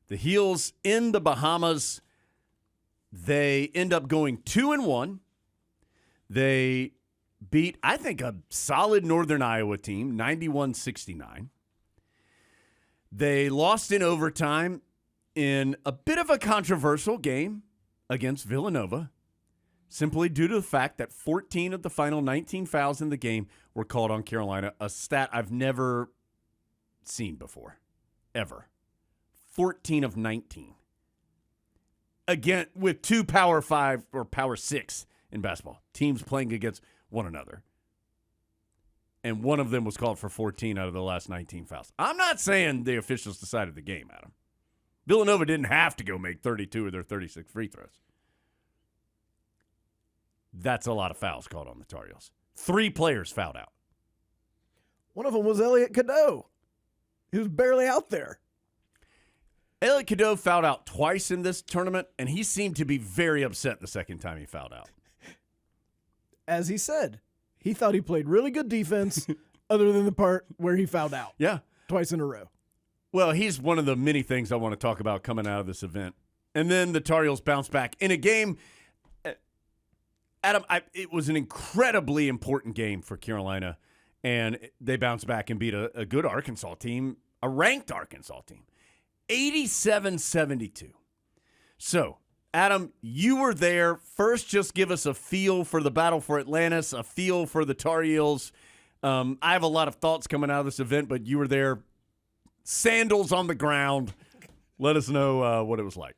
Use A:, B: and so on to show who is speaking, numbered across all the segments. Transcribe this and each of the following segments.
A: The Heels in the Bahamas, they end up going 2-1. They beat, I think, a solid Northern Iowa team, 91-69. They lost in overtime in a bit of a controversial game against Villanova, simply due to the fact that 14 of the final 19 fouls in the game were called on Carolina, a stat I've never seen before, ever. 14 of 19. Again, with two Power 5 or Power 6 in basketball, teams playing against one another. And one of them was called for 14 out of the last 19 fouls. I'm not saying the officials decided the game, Adam. Villanova didn't have to go make 32 of their 36 free throws. That's a lot of fouls called on the Tar Heels. 3 players fouled out.
B: One of them was Elliot Cadeau. He was barely out there.
A: Elliot Cadeau fouled out twice in this tournament, and he seemed to be very upset the second time he fouled out.
B: As he said, he thought he played really good defense other than the part where he fouled out.
A: Yeah.
B: Twice in a row.
A: Well, he's one of the many things I want to talk about coming out of this event. And then the Tar Heels bounce back in a game. Adam, it was an incredibly important game for Carolina, and they bounced back and beat a good Arkansas team, a ranked Arkansas team, 87-72. So, Adam, you were there. First, just give us a feel for the battle for Atlantis, a feel for the Tar Heels. I have a lot of thoughts coming out of this event, but you were there, sandals on the ground. Let us know what it was like.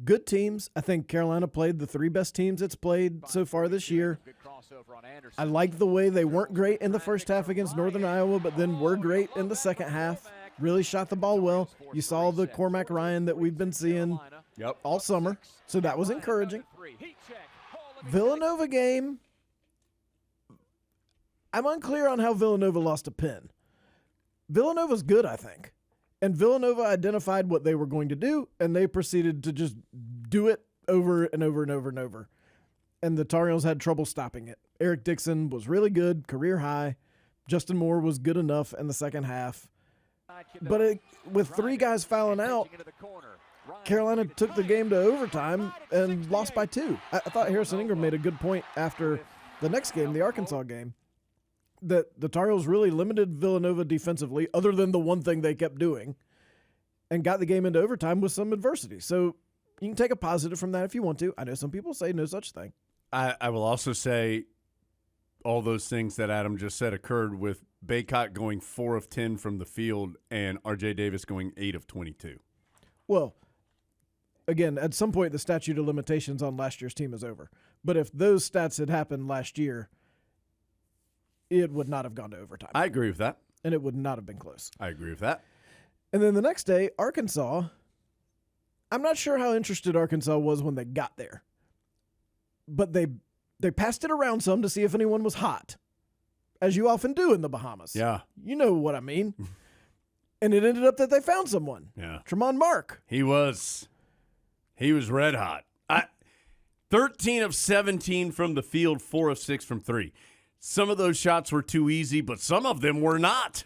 B: Good teams. I think Carolina played the 3 best teams it's played so far this year. I like the way they weren't great in the first half against Northern Iowa, but then were great in the second half. Really shot the ball well. You saw the Cormac Ryan that we've been seeing all summer, so that was encouraging. Villanova game, I'm unclear on how Villanova lost a pin. Villanova's good, I think. And Villanova identified what they were going to do, and they proceeded to just do it over and over and over and over. And the Tar Heels had trouble stopping it. Eric Dixon was really good, career high. Justin Moore was good enough in the second half. But with 3 guys fouling out, Carolina took the game to overtime and lost by 2. I thought Harrison Ingram made a good point after the next game, the Arkansas game, that the Tar Heels really limited Villanova defensively, other than the one thing they kept doing, and got the game into overtime with some adversity. So you can take a positive from that if you want to. I know some people say no such thing.
A: I will also say all those things that Adam just said occurred with Baycott going 4 of 10 from the field and R.J. Davis going 8 of 22.
B: Well, again, at some point the statute of limitations on last year's team is over. But if those stats had happened last year, it would not have gone to overtime.
A: I agree with that.
B: And it would not have been close.
A: I agree with that.
B: And then the next day, Arkansas, I'm not sure how interested Arkansas was when they got there. But they passed it around some to see if anyone was hot, as you often do in the Bahamas.
A: Yeah.
B: You know what I mean. And it ended up that they found someone.
A: Yeah.
B: Tremont Mark.
A: He was red hot. 13 of 17 from the field, 4 of 6 from 3. Some of those shots were too easy, but some of them were not.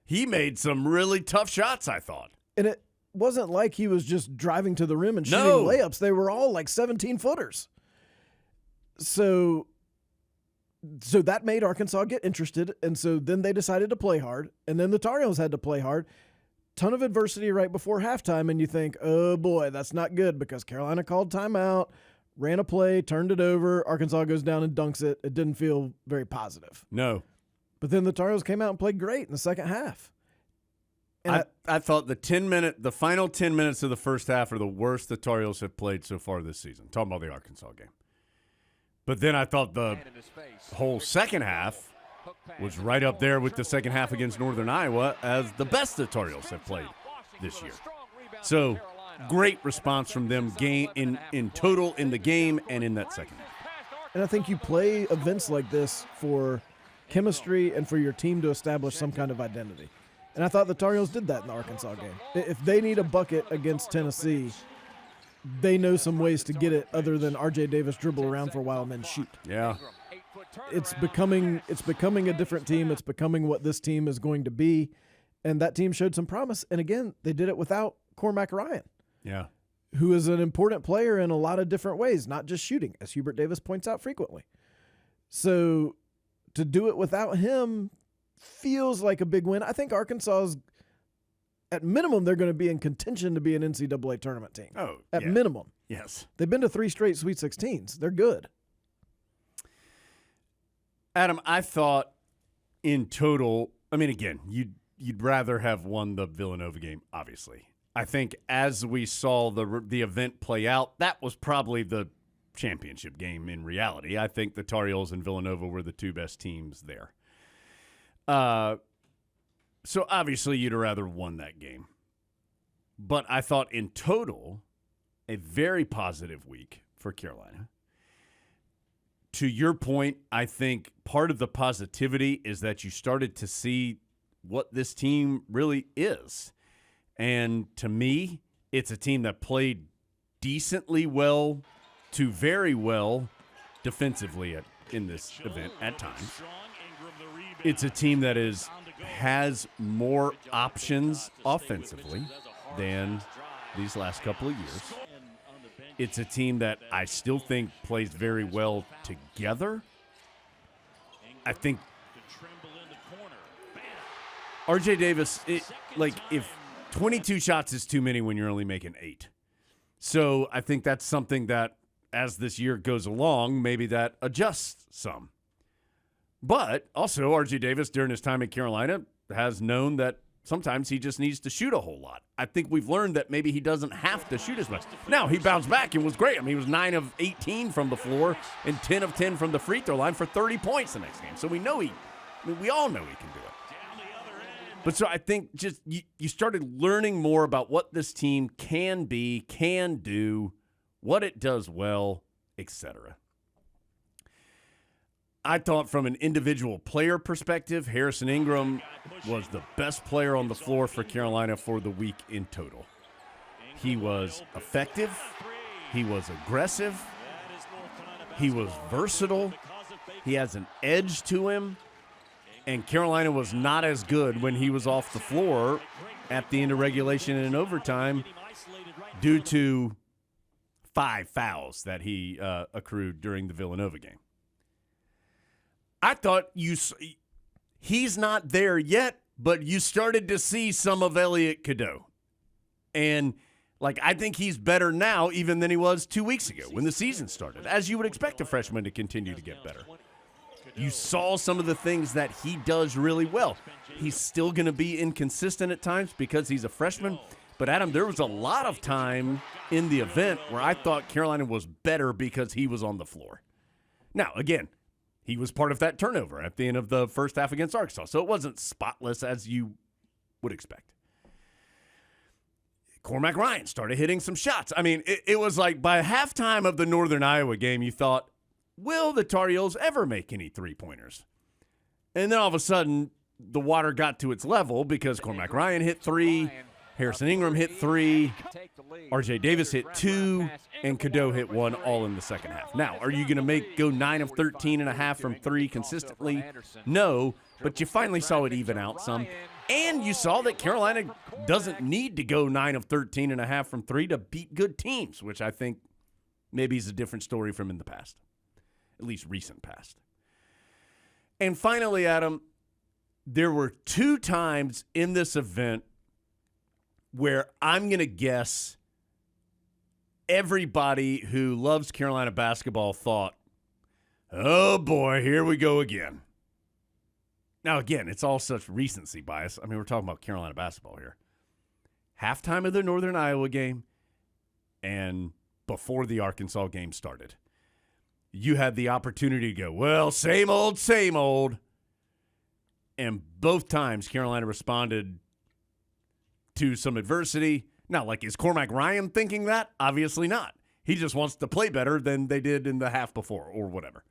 A: He made some really tough shots, I thought.
B: And it wasn't like he was just driving to the rim and shooting layups. They were all like 17-footers. So that made Arkansas get interested, and so then they decided to play hard, and then the Tar Heels had to play hard. Ton of adversity right before halftime, and you think, oh, boy, that's not good because Carolina called timeout, ran a play, turned it over. Arkansas goes down and dunks it. It didn't feel very positive.
A: No.
B: But then the Tar Heels came out and played great in the second half. And
A: I thought the final 10 minutes of the first half are the worst the Tar Heels have played so far this season. Talking about the Arkansas game. But then I thought the whole second half was right up there with the second half against Northern Iowa as the best the Tar Heels have played this year. So great response from them in total in the game and in that second half.
B: And I think you play events like this for chemistry and for your team to establish some kind of identity. And I thought the Tar Heels did that in the Arkansas game. If they need a bucket against Tennessee, they know some ways to get it other than R.J. Davis dribble around for a while and then shoot.
A: Yeah.
B: It's becoming a different team. It's becoming what this team is going to be. And that team showed some promise. And again, they did it without Cormac Ryan,
A: Yeah.
B: who is an important player in a lot of different ways, not just shooting, as Hubert Davis points out frequently. So to do it without him feels like a big win. I think Arkansas's, at minimum, they're going to be in contention to be an NCAA tournament team.
A: Oh,
B: at
A: yeah.
B: minimum.
A: Yes.
B: They've been to 3 straight Sweet 16s. They're good.
A: Adam, I thought in total, I mean, again, you'd rather have won the Villanova game, obviously. I think as we saw the event play out, that was probably the championship game in reality. I think the Tar Heels and Villanova were the 2 best teams there. So obviously you'd have rather won that game. But I thought in total, a very positive week for Carolina. To your point, I think part of the positivity is that you started to see what this team really is. And to me, it's a team that played decently well to very well defensively in this event at times. It's a team that has more options offensively than these last couple of years. It's a team that I still think plays very well together. I think RJ Davis, if 22 shots is too many when you're only making 8. So I think that's something that as this year goes along, maybe that adjusts some. But also RJ Davis during his time at Carolina has known that sometimes he just needs to shoot a whole lot. I think we've learned that maybe he doesn't have to shoot as much. Now, he bounced back and was great. I mean, he was 9 of 18 from the floor and 10 of 10 from the free throw line for 30 points the next game. So we all know he can do it. But so I think just you started learning more about what this team can be, can do, what it does well, etc. I thought from an individual player perspective, Harrison Ingram was the best player on the floor for Carolina for the week in total. He was effective. He was aggressive. He was versatile. He has an edge to him. And Carolina was not as good when he was off the floor at the end of regulation and in overtime due to 5 fouls that he accrued during the Villanova game. I thought he's not there yet, but you started to see some of Elliot Cadeau. And, I think he's better now even than he was 2 weeks ago when the season started, as you would expect a freshman to continue to get better. You saw some of the things that he does really well. He's still going to be inconsistent at times because he's a freshman. But, Adam, there was a lot of time in the event where I thought Carolina was better because he was on the floor. Now, again, he was part of that turnover at the end of the first half against Arkansas, so it wasn't spotless as you would expect. Cormac Ryan started hitting some shots. I mean, it was like by halftime of the Northern Iowa game, you thought, will the Tar Heels ever make any three-pointers? And then all of a sudden, the water got to its level because Cormac Ryan hit 3, Harrison Ingram hit 3, RJ Davis hit 2, and Cadeau hit 1 all in the second half. Now, are you going to go 9 of 13 and a half from 3 consistently? No, but you finally saw it even out some. And you saw that Carolina doesn't need to go 9 of 13 and a half from 3 to beat good teams, which I think maybe is a different story from in the past, at least recent past. And finally, Adam, there were 2 times in this event where I'm going to guess everybody who loves Carolina basketball thought, oh boy, here we go again. Now, again, it's all such recency bias. I mean, we're talking about Carolina basketball here. Halftime of the Northern Iowa game and before the Arkansas game started. You had the opportunity to go, well, same old, same old. And both times Carolina responded to some adversity. Now, is Cormac Ryan thinking that? Obviously not. He just wants to play better than they did in the half before or whatever.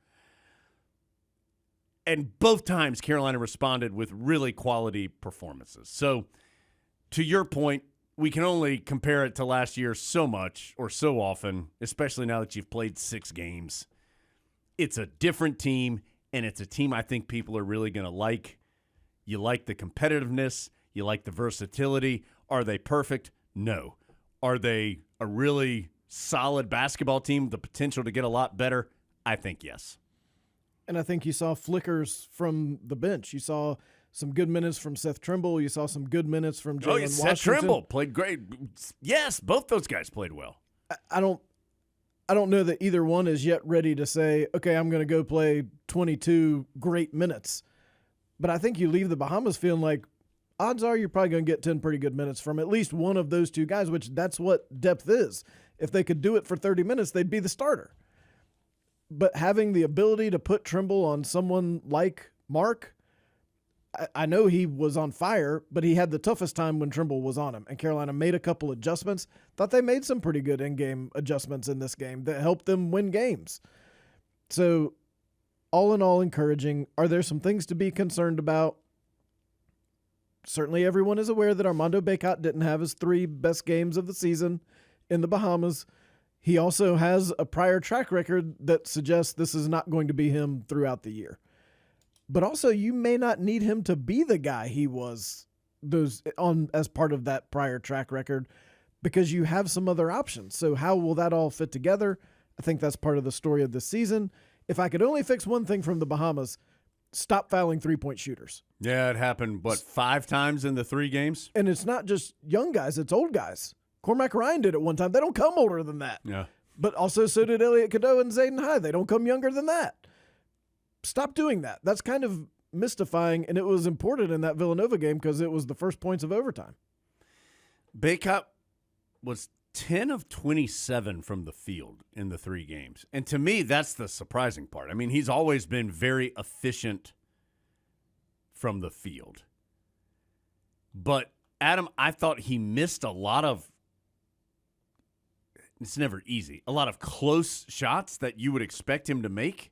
A: And both times Carolina responded with really quality performances. So, to your point, we can only compare it to last year so much or so often, especially now that you've played 6 games. It's a different team, and it's a team I think people are really going to like. You like the competitiveness. You like the versatility. Are they perfect? No. Are they a really solid basketball team with the potential to get a lot better? I think yes.
B: And I think you saw flickers from the bench. You saw some good minutes from Seth Trimble. You saw some good minutes from Jalen Washington.
A: Seth Trimble played great. Yes, both those guys played well.
B: I don't know that either one is yet ready to say, okay, I'm going to go play 22 great minutes. But I think you leave the Bahamas feeling like odds are you're probably going to get 10 pretty good minutes from at least one of those two guys, which that's what depth is. If they could do it for 30 minutes, they'd be the starter. But having the ability to put Trimble on someone like Mark, I know he was on fire, but he had the toughest time when Trimble was on him. And Carolina made a couple adjustments. Thought they made some pretty good in-game adjustments in this game that helped them win games. So all in all, encouraging. Are there some things to be concerned about? Certainly everyone is aware that Armando Bacot didn't have his 3 best games of the season in the Bahamas. He also has a prior track record that suggests this is not going to be him throughout the year. But also, you may not need him to be the guy he was as part of that prior track record because you have some other options. So how will that all fit together? I think that's part of the story of this season. If I could only fix one thing from the Bahamas, stop fouling three-point shooters.
A: Yeah, it happened, 5 times in the 3 games?
B: And it's not just young guys, it's old guys. Cormac Ryan did it one time. They don't come older than that.
A: Yeah.
B: But also so did Elliot Cadeau and Zayden High. They don't come younger than that. Stop doing that. That's kind of mystifying, and it was important in that Villanova game because it was the first points of overtime.
A: Bacot was 10 of 27 from the field in the 3 games. And to me, that's the surprising part. I mean, he's always been very efficient from the field. But, Adam, I thought he missed a lot of – it's never easy – a lot of close shots that you would expect him to make.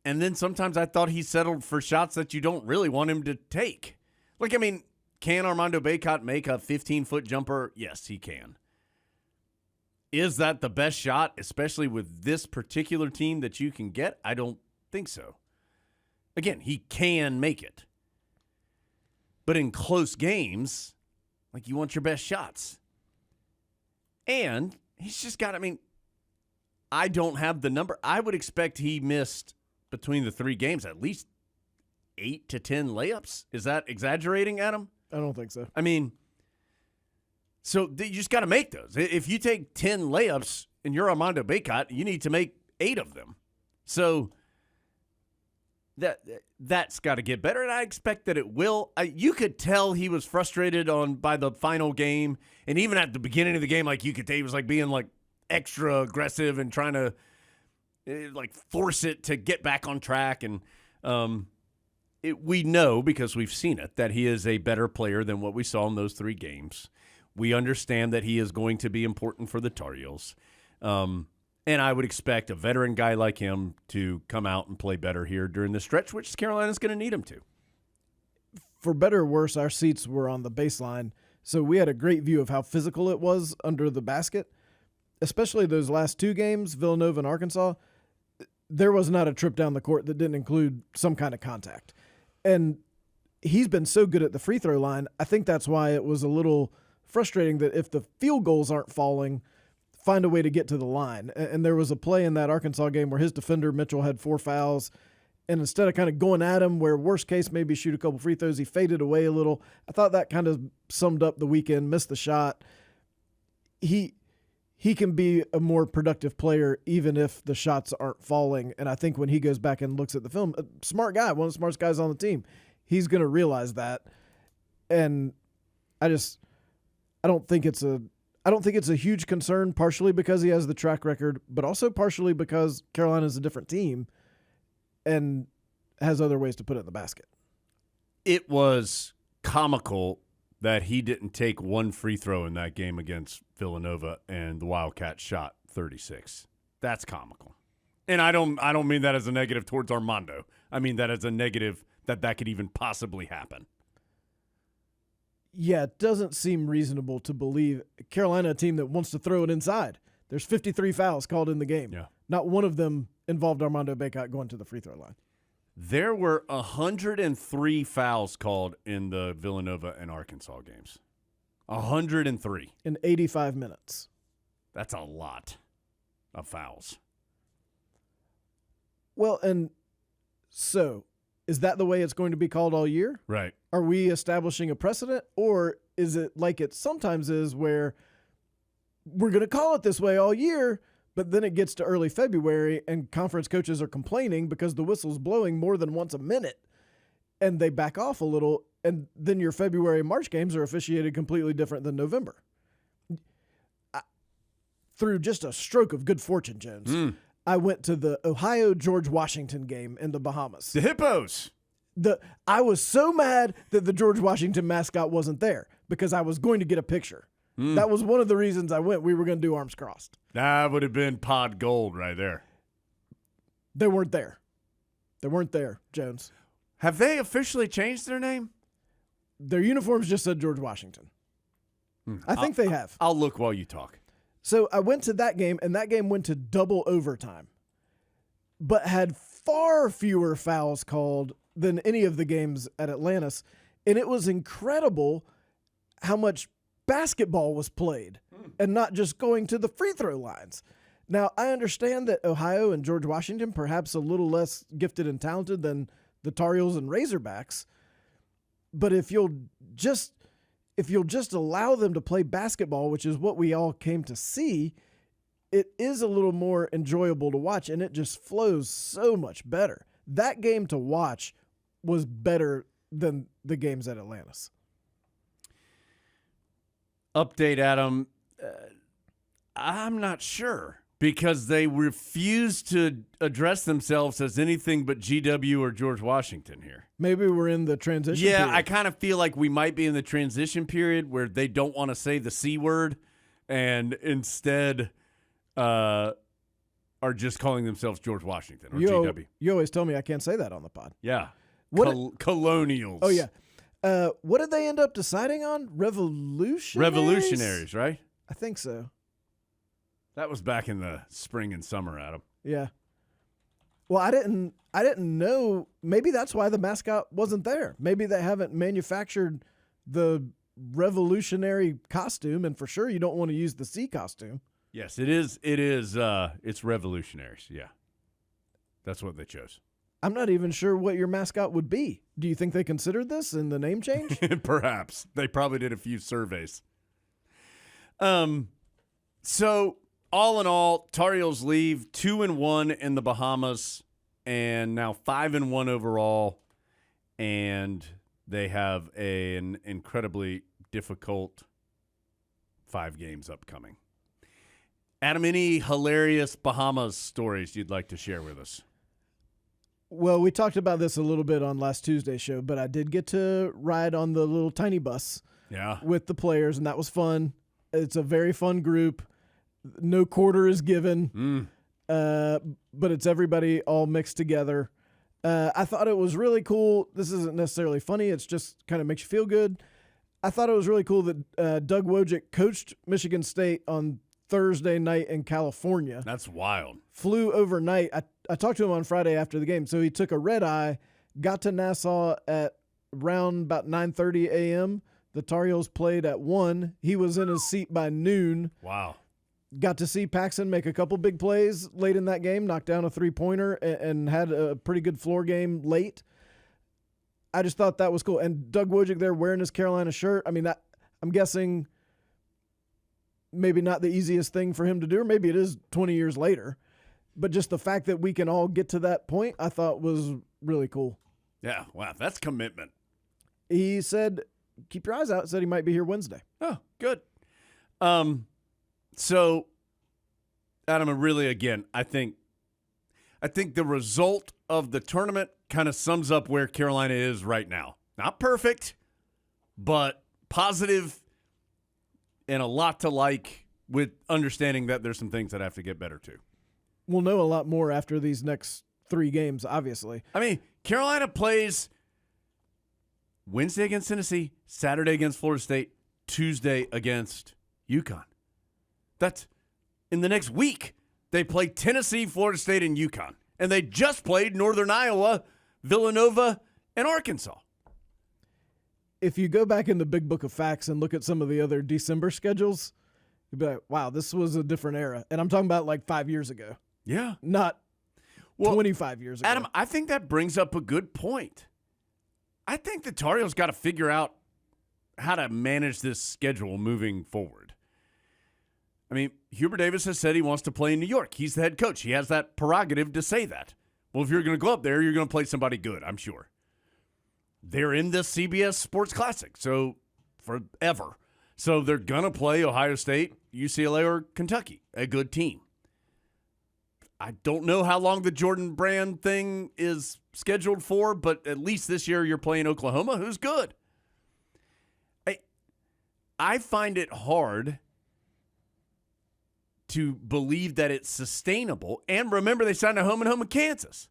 A: And then sometimes I thought he settled for shots that you don't really want him to take. Like, I mean, can Armando Bacot make a 15-foot jumper? Yes, he can. Is that the best shot, especially with this particular team that you can get? I don't think so. Again, he can make it. But in close games, like, you want your best shots. And he's just got, I mean, I don't have the number. I would expect he missed between the 3 games at least 8 to 10 layups. Is that exaggerating, Adam?
B: I don't think so.
A: I mean, so you just got to make those. If you take 10 layups and you're Armando Bacot, you need to make 8 of them. So that's got to get better, and I expect that it will. You could tell he was frustrated by the final game, and even at the beginning of the game, like, you could tell he was like being like extra aggressive and trying to like force it to get back on track. And we know, because we've seen it, that he is a better player than what we saw in those 3 games. We understand that he is going to be important for the Tar Heels. And I would expect a veteran guy like him to come out and play better here during the stretch, which Carolina's going to need him to.
B: For better or worse, our seats were on the baseline, so we had a great view of how physical it was under the basket, especially those last 2 games, Villanova and Arkansas. There was not a trip down the court that didn't include some kind of contact. And he's been so good at the free throw line, I think that's why it was a little frustrating that if the field goals aren't falling, find a way to get to the line. And there was a play in that Arkansas game where his defender, Mitchell, had 4 fouls. And instead of kind of going at him where worst case maybe shoot a couple free throws, he faded away a little. I thought that kind of summed up the weekend, missed the shot. He can be a more productive player even if the shots aren't falling. And I think when he goes back and looks at the film, a smart guy, one of the smartest guys on the team, he's going to realize that. And I don't think it's a huge concern, partially because he has the track record, but also partially because Carolina's a different team and has other ways to put it in the basket.
A: It was comical that he didn't take 1 free throw in that game against Villanova and the Wildcats shot 36. That's comical. And I don't mean that as a negative towards Armando. I mean that as a negative that could even possibly happen.
B: Yeah, it doesn't seem reasonable to believe Carolina, a team that wants to throw it inside. There's 53 fouls called in the game.
A: Yeah.
B: Not one of them involved Armando Bacot going to the free throw line.
A: There were 103 fouls called in the Villanova and Arkansas games. 103
B: in 85 minutes.
A: That's a lot of fouls.
B: Well, and so is that the way it's going to be called all year?
A: Right.
B: Are we establishing a precedent, or is it like it sometimes is where we're going to call it this way all year, but then it gets to early February and conference coaches are complaining because the whistle's blowing more than once a minute and they back off a little, and then your February, March games are officiated completely different than November. Through just a stroke of good fortune, Jones, I went to the Ohio-George Washington game in the Bahamas.
A: The Hippos.
B: I was so mad that the George Washington mascot wasn't there because I was going to get a picture. That was one of the reasons I went. We were going to do arms crossed.
A: That would have been pod gold right there.
B: They weren't there. They weren't there, Jones.
A: Have they officially changed their name?
B: Their uniforms just said George Washington. I think they have.
A: I'll look while you talk.
B: So I went to that game, and that game went to double overtime, but had far fewer fouls called than any of the games at Atlantis. And it was incredible how much basketball was played and not just going to the free throw lines. Now, I understand that Ohio and George Washington perhaps a little less gifted and talented than the Tar Heels and Razorbacks, but if you'll just allow them to play basketball, which is what we all came to see, it is a little more enjoyable to watch, and it just flows so much better. That game to watch was better than the games at Atlantis.
A: Update, Adam. I'm not sure because they refuse to address themselves as anything but GW or George Washington here.
B: Maybe we're in the transition period.
A: I kind of feel like we might be in the transition period where they don't want to say the C word and instead are just calling themselves George Washington or GW.
B: You always tell me I can't say that on the pod.
A: Yeah. Colonials.
B: Oh, yeah. What did they end up deciding on?
A: Revolutionaries, right?
B: I think so.
A: That was back in the spring and summer, Adam.
B: Yeah. Well, I didn't know. Maybe that's why the mascot wasn't there. Maybe they haven't manufactured the revolutionary costume, and for sure you don't want to use the C costume.
A: Yes, it is. It's revolutionaries. Yeah. That's what they chose.
B: I'm not even sure what your mascot would be. Do you think they considered this in the name change?
A: Perhaps. They probably did a few surveys. So all in all, Tar Heels leave 2-1 in the Bahamas and now 5-1 overall. And they have an incredibly difficult 5 games upcoming. Adam, any hilarious Bahamas stories you'd like to share with us?
B: Well, we talked about this a little bit on last Tuesday's show, but I did get to ride on the little tiny bus with the players, and that was fun. It's a very fun group. No quarter is given, but it's everybody all mixed together. I thought it was really cool. This isn't necessarily funny. It's just kind of makes you feel good. I thought it was really cool that Doug Wojcik coached Michigan State on Thursday night in California.
A: That's wild.
B: Flew overnight. I talked to him on Friday after the game. So he took a red eye, got to Nassau at around about 9:30 a.m. The Tar Heels played at 1. He was in his seat by noon.
A: Wow.
B: Got to see Paxson make a couple big plays late in that game, knocked down a three-pointer, and had a pretty good floor game late. I just thought that was cool. And Doug Wojcik there wearing his Carolina shirt. I mean, that I'm guessing maybe not the easiest thing for him to do, or maybe it is 20 years later. But just the fact that we can all get to that point, I thought was really cool.
A: Yeah, wow, that's commitment.
B: He said, keep your eyes out, said he might be here Wednesday.
A: Oh, good. So, Adam, really, again, I think the result of the tournament kind of sums up where Carolina is right now. Not perfect, but positive and a lot to like, with understanding that there's some things that have to get better too.
B: We'll know a lot more after these next 3 games, obviously.
A: I mean, Carolina plays Wednesday against Tennessee, Saturday against Florida State, Tuesday against UConn. That's in the next week. They play Tennessee, Florida State, and UConn. And they just played Northern Iowa, Villanova, and Arkansas.
B: if you go back in the big book of facts and look at some of the other December schedules, you'd be like, wow, this was a different era. And I'm talking about like 5 years ago.
A: Yeah.
B: Not 25 years ago.
A: Adam, I think that brings up a good point. I think the Tar Heels got to figure out how to manage this schedule moving forward. I mean, Hubert Davis has said he wants to play in New York. He's the head coach. He has that prerogative to say that. Well, if you're going to go up there, you're going to play somebody good, I'm sure. They're in this CBS Sports Classic, so forever. So they're going to play Ohio State, UCLA, or Kentucky, a good team. I don't know how long the Jordan Brand thing is scheduled for, but at least this year you're playing Oklahoma, who's good. I find it hard to believe that it's sustainable. And remember, they signed a home and home in Kansas.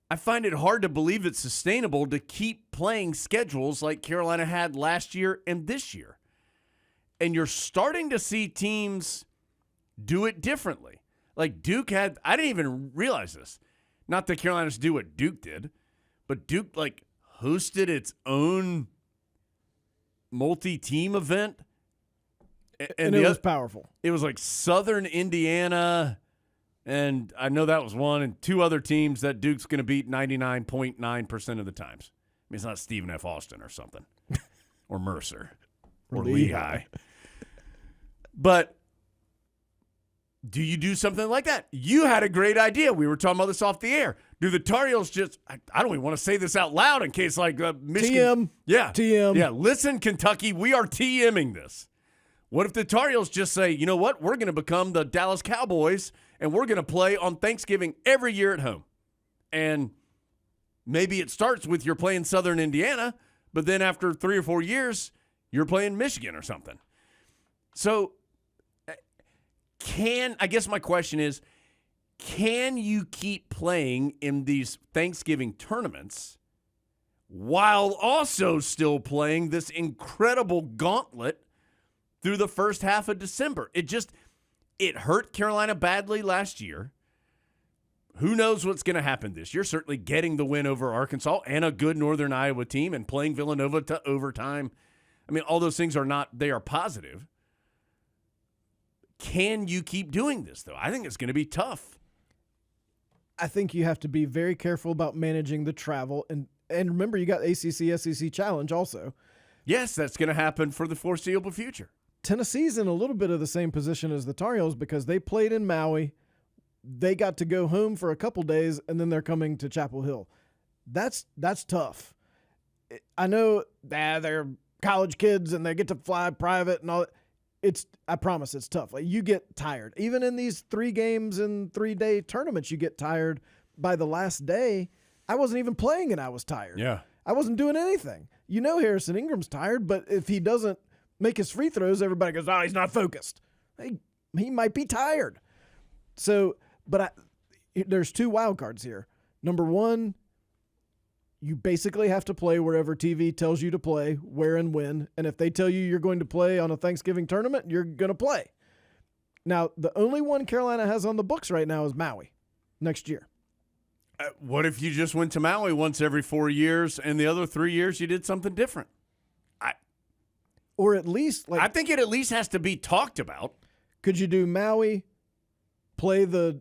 A: I find it hard to believe it's sustainable to keep playing schedules like Carolina had last year and this year. And you're starting to see teams do it differently. Like Duke had, I didn't even realize this. Not that Carolina's do what Duke did, but Duke like hosted its own multi-team event.
B: And it was powerful.
A: It was like Southern Indiana, and I know that was one, and two other teams that Duke's going to beat 99.9% of the times. I mean, it's not Stephen F. Austin or something, or Mercer, or Lehigh. But do you do something like that? You had a great idea. We were talking about this off the air. Do the Tar Heels just, I don't even want to say this out loud in case like Michigan.
B: TM.
A: Yeah.
B: TM.
A: Yeah, listen, Kentucky, we are TMing this. What if the Tar Heels just say, you know what, we're going to become the Dallas Cowboys, and we're going to play on Thanksgiving every year at home. And maybe it starts with you're playing Southern Indiana, but then after 3 or 4 years, you're playing Michigan or something. So I guess my question is, can you keep playing in these Thanksgiving tournaments while also still playing this incredible gauntlet through the first half of December? It hurt Carolina badly last year. Who knows what's going to happen this year? Certainly getting the win over Arkansas and a good Northern Iowa team and playing Villanova to overtime. I mean, all those things they are positive. Can you keep doing this, though? I think it's going to be tough.
B: I think you have to be very careful about managing the travel. And remember, you got ACC, SEC Challenge also.
A: Yes, that's going to happen for the foreseeable future.
B: Tennessee's in a little bit of the same position as the Tar Heels because they played in Maui. They got to go home for a couple days, and then they're coming to Chapel Hill. That's tough. I know they're college kids, and they get to fly private and all. I promise it's tough. Like, you get tired. Even in these 3 games and 3-day tournaments, you get tired by the last day. I wasn't even playing, and I was tired.
A: Yeah.
B: I wasn't doing anything. You know Harrison Ingram's tired, but if he doesn't make his free throws, everybody goes, oh, he's not focused. He might be tired. So, but there's 2 wild cards here. Number 1, you basically have to play wherever TV tells you to play, where and when. And if they tell you you're going to play on a Thanksgiving tournament, you're going to play. Now, the only one Carolina has on the books right now is Maui next year.
A: What if you just went to Maui once every 4 years and the other 3 years you did something different?
B: Or at least,
A: I think it at least has to be talked about.
B: Could you do Maui, play the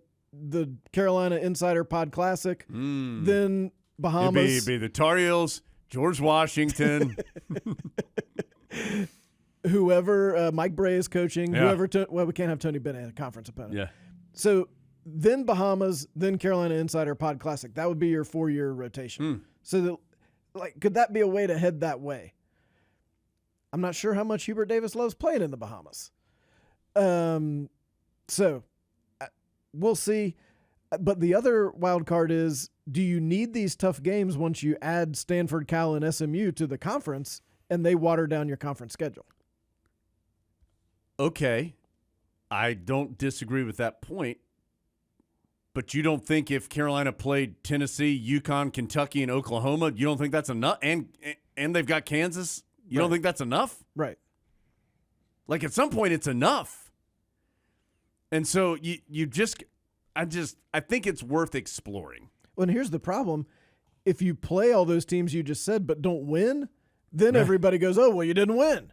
B: Carolina Insider Pod Classic, then Bahamas?
A: It'd be the Tar Heels, George Washington,
B: whoever Mike Bray is coaching,
A: Yeah.
B: we can't have Tony Bennett, a conference opponent.
A: Yeah.
B: So then Bahamas, then Carolina Insider Pod Classic. That would be your 4-year rotation. So, could that be a way to head that way? I'm not sure how much Hubert Davis loves playing in the Bahamas. So we'll see. But the other wild card is, do you need these tough games once you add Stanford, Cal, and SMU to the conference and they water down your conference schedule?
A: Okay. I don't disagree with that point. But you don't think if Carolina played Tennessee, UConn, Kentucky, and Oklahoma, you don't think that's enough? And they've got Kansas? You don't think that's enough?
B: Right.
A: Like, at some point, it's enough. And so I think it's worth exploring.
B: Well, and here's the problem. If you play all those teams you just said but don't win, then everybody goes, oh, well, you didn't win.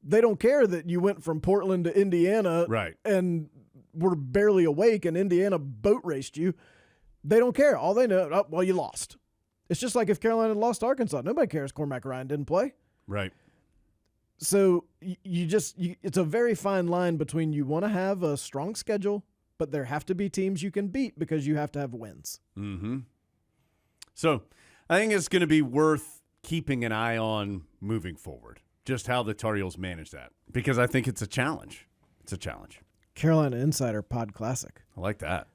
B: They don't care that you went from Portland to Indiana
A: Right.
B: and were barely awake and Indiana boat raced you. They don't care. All they know, oh, well, you lost. It's just like if Carolina had lost to Arkansas. Nobody cares Cormac Ryan didn't play.
A: Right.
B: So it's a very fine line between you want to have a strong schedule, but there have to be teams you can beat because you have to have wins.
A: Mm-hmm. So I think it's going to be worth keeping an eye on moving forward, just how the Tar Heels manage that, because I think it's a challenge. It's a challenge.
B: Carolina Insider Pod Classic.
A: I like that.